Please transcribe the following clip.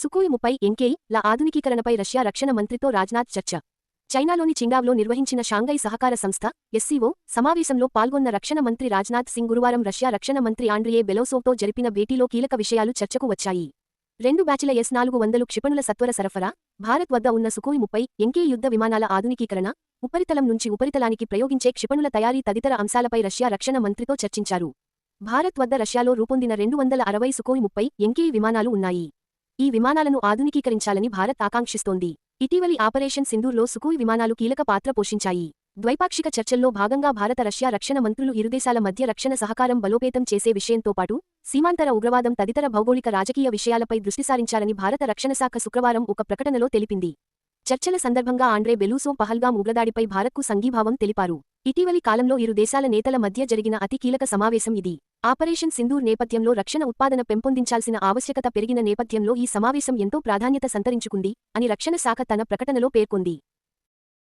Sukhoi 30 ఎంకేఈ ల ఆధునికీకరణపై Russia రక్షణ మంత్రితో రాజ్నాథ్ చర్చ. చైనాలోని చింగావ్లో నిర్వహించిన షాంఘై సహకార సంస్థ ఎస్సీఓ సమావేశంలో పాల్గొన్న రక్షణ మంత్రి రాజ్నాథ్ సింగ్ గురువారం రష్యా రక్షణ మంత్రి ఆండ్రియే బెలోసోవ్తో జరిపిన భేటీలో కీలక విషయాలు చర్చకు వచ్చాయి. 2 బ్యాచ్ల S-400 క్షిపణుల సత్వర సరఫరా, భారత్ వద్ద ఉన్న సుఖోయ్ 30 ఎంకేఈ యుద్ధ విమానాల ఆధునికీకరణ, ఉపరితలం నుంచి ఉపరితలానికి ప్రయోగించే క్షిపణుల తయారీ తదితర అంశాలపై రష్యా రక్షణ మంత్రితో చర్చించారు. భారత్ వద్ద రష్యాలో రూపొందిన 260 సుఖోయ్ 30 ఎంకేఈ విమానాలు ఉన్నాయి. ఈ విమానాలను ఆధునికీకరించాలని భారత్ ఆకాంక్షిస్తోంది. ఇటీవలి ఆపరేషన్ సింధూర్లో సుఖోయ్ విమానాలు కీలక పాత్ర పోషించాయి. ద్వైపాక్షిక చర్చల్లో భాగంగా భారత రష్యా రక్షణ మంత్రులు ఇరుదేశాల మధ్య రక్షణ సహకారం బలోపేతం చేసే విషయంతో పాటు సీమాంతర ఉగ్రవాదం తదితర భౌగోళిక రాజకీయ విషయాలపై దృష్టిసారించాలని భారత రక్షణ శాఖ శుక్రవారం ఒక ప్రకటనలో తెలిపింది. చర్చల సందర్భంగా ఆండ్రే బెలూసోవ్ పహల్గామ్ ఉగ్రదాడిపై భారత్కు సంఘీభావం తెలిపారు. ఇటీవలి కాలంలో ఇరు దేశాల నేతల మధ్య జరిగిన అతి కీలక సమావేశం ఇది. ఆపరేషన్ సింధూర్ నేపథ్యంలో రక్షణ ఉత్పాదన పెంపొందించాల్సిన ఆవశ్యకత పెరిగిన నేపథ్యంలో ఈ సమావేశం ఎంతో ప్రాధాన్యత సంతరించుకుంది అని రక్షణ శాఖ తన ప్రకటనలో పేర్కొంది.